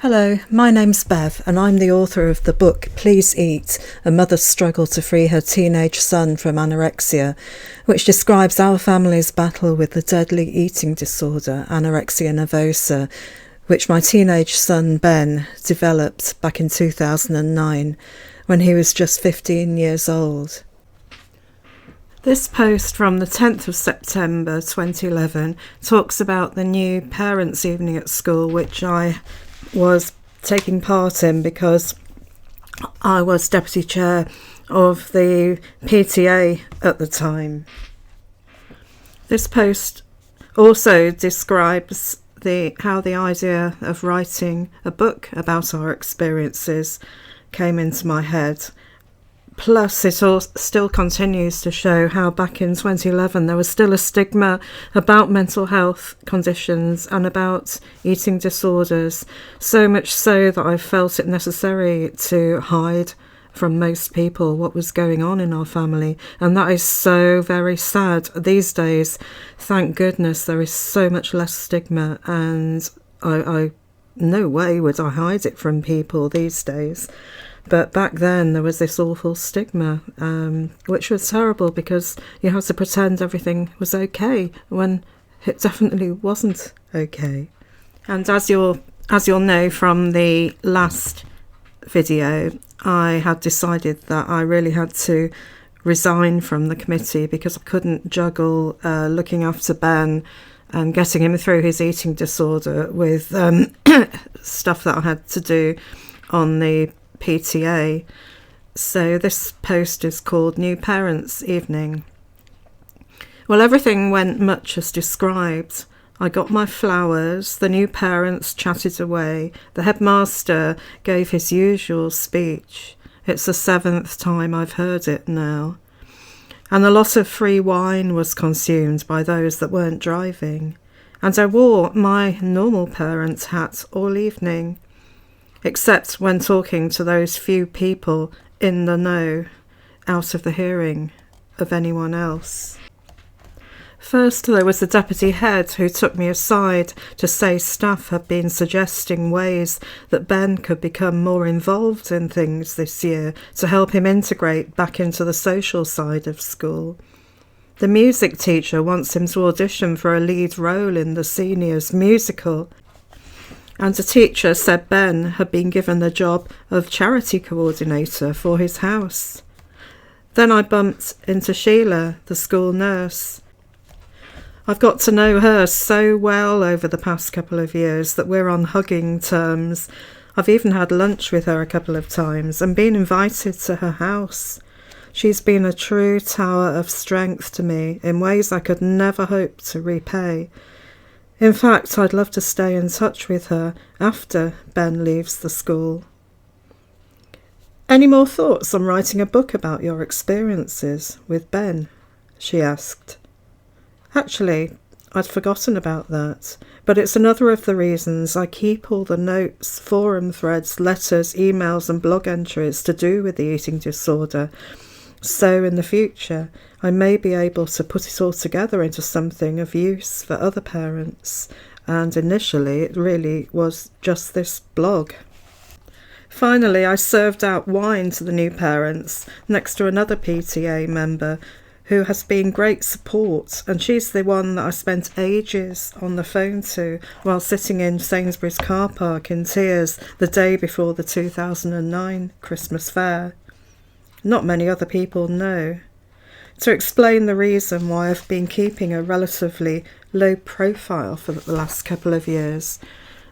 Hello, my name's Bev and I'm the author of the book Please Eat, A Mother's Struggle to Free Her Teenage Son from Anorexia, which describes our family's battle with the deadly eating disorder, anorexia nervosa, which my teenage son Ben developed back in 2009 when he was just 15 years old. This post from the 10th of September 2011 talks about the new parents' evening at school, which I was taking part in because I was deputy chair of the PTA at the time. This post also describes how the idea of writing a book about our experiences came into my head. Plus, it all still continues to show how back in 2011 there was still a stigma about mental health conditions and about eating disorders, so much so that I felt it necessary to hide from most people what was going on in our family. And that is so very sad. These days, thank goodness, there is so much less stigma, and I no way would I hide it from people these days. But back then there was this awful stigma, which was terrible because you had to pretend everything was okay when it definitely wasn't okay. And as you'll know from the last video, I had decided that I really had to resign from the committee because I couldn't juggle looking after Ben and getting him through his eating disorder with stuff that I had to do on the PTA. So this post is called New Parents' Evening. Well, everything went much as described. I got my flowers, the new parents chatted away, the headmaster gave his usual speech. It's the 7th time I've heard it now. And a lot of free wine was consumed by those that weren't driving. And I wore my normal parent hat all evening, except when talking to those few people in the know, out of the hearing of anyone else. First, there was the deputy head who took me aside to say staff had been suggesting ways that Ben could become more involved in things this year to help him integrate back into the social side of school. The music teacher wants him to audition for a lead role in the seniors' musical, and a teacher said Ben had been given the job of charity coordinator for his house. Then I bumped into Sheila, the school nurse. I've got to know her so well over the past couple of years that we're on hugging terms. I've even had lunch with her a couple of times and been invited to her house. She's been a true tower of strength to me in ways I could never hope to repay. In fact, I'd love to stay in touch with her after Ben leaves the school. Any more thoughts on writing a book about your experiences with Ben? She asked. Actually, I'd forgotten about that, but it's another of the reasons I keep all the notes, forum threads, letters, emails and blog entries to do with the eating disorder. So in the future, I may be able to put it all together into something of use for other parents. And initially, it really was just this blog. Finally, I served out wine to the new parents next to another PTA member who has been great support, and she's the one that I spent ages on the phone to while sitting in Sainsbury's car park in tears the day before the 2009 Christmas fair. Not many other people know. To explain the reason why I've been keeping a relatively low profile for the last couple of years,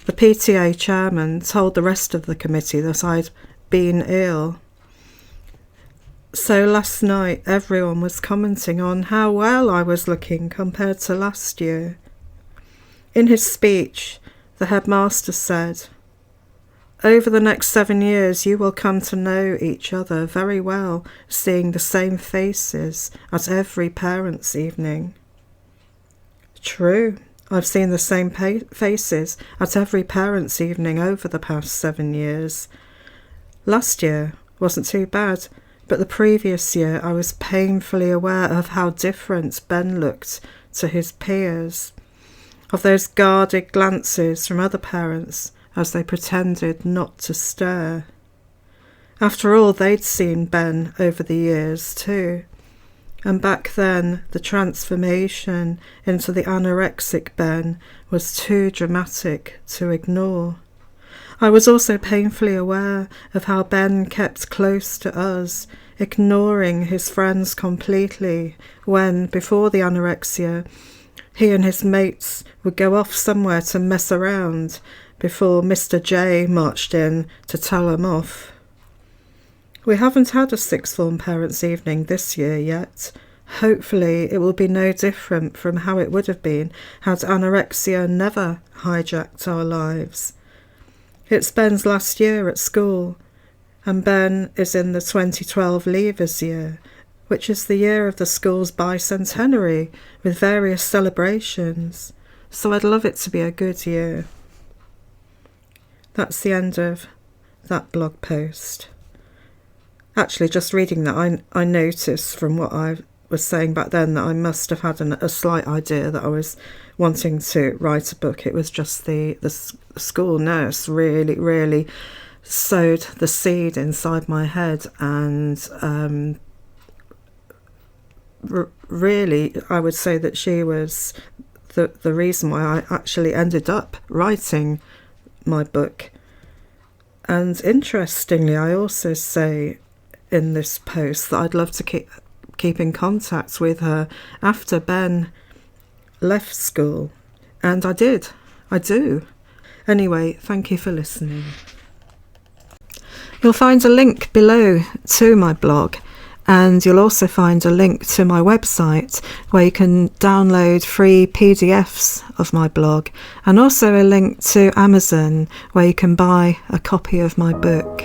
the PTA chairman told the rest of the committee that I'd been ill. So last night everyone was commenting on how well I was looking compared to last year. In his speech, the headmaster said, "Over the next 7 years you will come to know each other very well, seeing the same faces at every parents' evening." True, I've seen the same faces at every parents' evening over the past 7 years. Last year wasn't too bad, but the previous year I was painfully aware of how different Ben looked to his peers, of those guarded glances from other parents, as they pretended not to stare. After all, they'd seen Ben over the years too. And back then, the transformation into the anorexic Ben was too dramatic to ignore. I was also painfully aware of how Ben kept close to us, ignoring his friends completely when, before the anorexia, he and his mates would go off somewhere to mess around before Mr. J marched in to tell them off. We haven't had a sixth form parents' evening this year yet. Hopefully it will be no different from how it would have been had anorexia never hijacked our lives. It's Ben's last year at school, and Ben is in the 2012 Leavers year, which is the year of the school's bicentenary with various celebrations, so I'd love it to be a good year. That's the end of that blog post. Actually, just reading that, I noticed from what I was saying back then that I must have had a slight idea that I was wanting to write a book. It was just the school nurse really sowed the seed inside my head, and really I would say that she was the reason why I actually ended up writing my book. And interestingly, I also say in this post that I'd love to keep in contact with her after Ben left school, and I do. Anyway, thank you for listening. You'll find a link below to my blog, and you'll also find a link to my website where you can download free PDFs of my blog, and also a link to Amazon where you can buy a copy of my book.